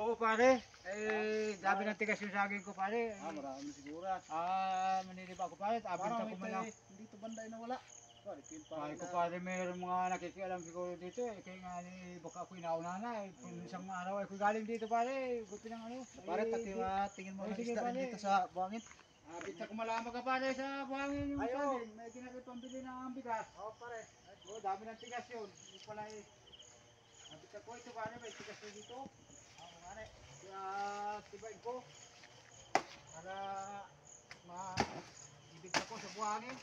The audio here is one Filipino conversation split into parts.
Oo pare, dami ng tigas yung saging ko pare. Marami siguro. Manilip ako pare, abinta ko man lang. Dito banday na wala. Pare ko pare, mayroong mga nakikialam siguro dito kaya nga baka ako inauna na isang araw ako galing dito pare, gusto ng ano. Pare, tingin mo ng sige, isda pare. dito sa buhangin. Abinta ko malaman ka pare sa buhangin yung saging, may ginagawa pambili ng bigas. Oo pare. Dami ng tigas yun, hindi pala abinta ko ito pare, may tigas yun dito. Kaya tibain ko para maibig ako sa buhangin.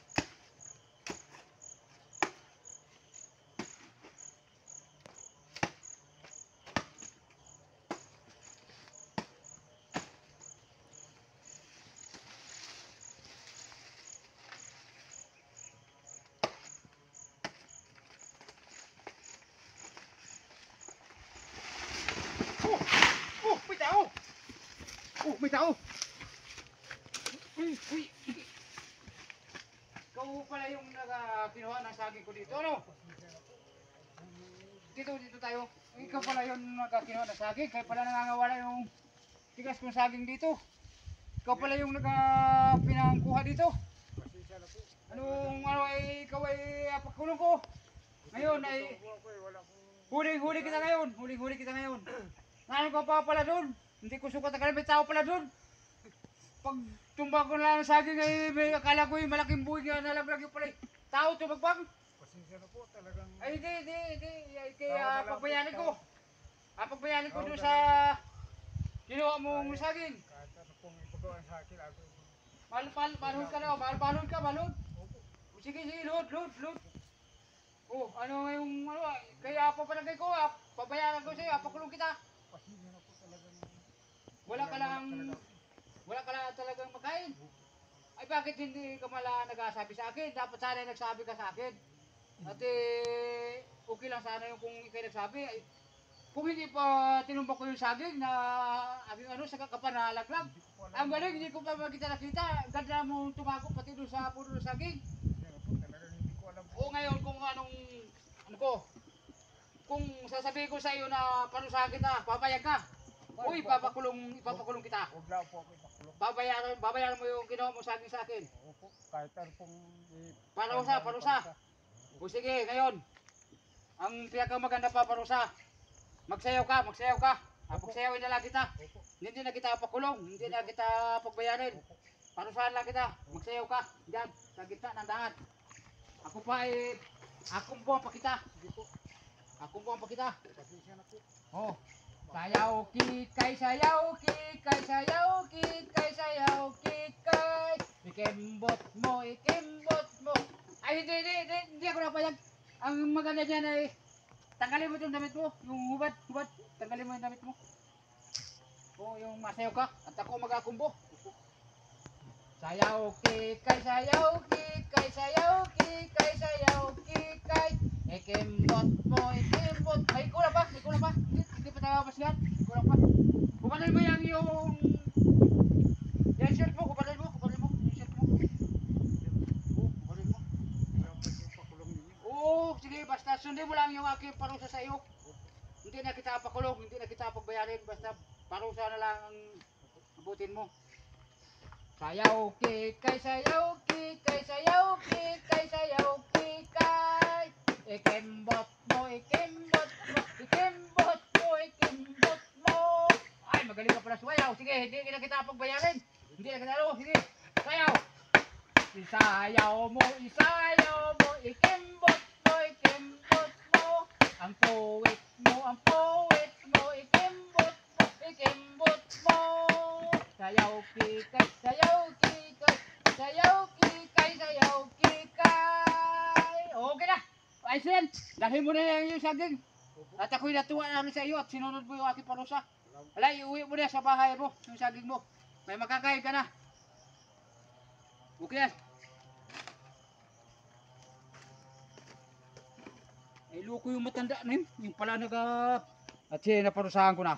May tao! May tao! Uy! Ikaw pala yung kinuha ng saging ko dito, ano? Dito tayo. Ikaw pala yung kinuha ng saging, kaya pala nangangawala yung tigas kong saging dito. Ikaw pala yung pinangkuha dito. Ikaw ay apakulong ko. Ngayon ay huli kita ngayon. Ngayon ko pa pala doon. Hindi ko sukat na may tao pala doon. Pag tumbang ko na lang ng saging ay may akala ko yung malaking buhay nga nalaglag yung pala tao tumagbang. Pasensya na po talagang. Ay hindi. Kaya pagbayanin ko. Pagbayanin ko doon sa ginawa mong saging. Kahit ano pong ipagawa sa akin. Balon ka na. Balon ka. Sige, load. Ano yung kaya papalagay ko, pabayaran ko sa'yo, pakulong kita. Pasensya na po talagang. Wala ka lang talagang makain. Ay bakit hindi ka mala nagsasabi sa akin? Dapat sana nagsabi ka sa akin. At okay lang sana yung kung ikaw nagsabi. Ay, kung hindi pa tinumbok ko yung saging na sa kapanalaglag. Ang galing, hindi ko pa nakita. Ganda mo tumago pati doon sa puno ng saging. Hindi ko alam. O ngayon kung kung sasabihin ko sa iyo na parusahan kita, papayag ka. Uy, ipapakulong kita. Huwag lang po ako ipakulong. Babayaran mo yung ginawa mo saging sa akin. Opo, kahit ano pong. Parusa. O sige, ngayon. Ang pinakamaganda pa parusa. Magsayaw ka. Pagsayawin na lang kita. Hindi na kita pakulong, hindi na kita pagbayarin. Parusahan lang kita. Magsayaw ka. Diyan, sa gitna ng daan. Ako po ang pakita. Pasensya na po. Oh. Sayaw kikay. Ikimbot mo. Ay, hindi ako napayag. Ang maganda dyan ay tanggalin mo itong damit mo. Yung hubad. Tanggalin mo yung damit mo. O, yung masayaw ka. At ako magakumbo. Sayaw kikay. Ikimbot mo. Ay, kulang pa. Hindi pa nakabas yan. Kulang pa. Kupanin mo yung shirt mo. Kupanin mo. Yung shirt mo. Kupanin mo. Oo, sige. Basta sundin mo lang yung aking parusa sa iyo. Hindi na kita pakulong. Hindi na kita pagbayarin. Basta parusa na lang ang abutin mo. Sayaw kikay. Ikimbot mo. Ay, magaling ka pala sumayaw. Sige, hindi na kita pagbayarin. Hindi na kita sige. Sayaw. Isayaw mo. Ikimbot mo. Ang poet mo. Ikimbot mo. Sayaw kikay. Okay na. Ayos yan. Dahil mo na yung saging. At ako'y natuwa na rin sa iyo at sinunod mo yung aking parusa. Wala, iuwi mo na sa bahay mo, yung saging mo. May makakain ka na. Okay yan. Ay, loko yung matanda na yun. Yung pala at naparusahan ko na.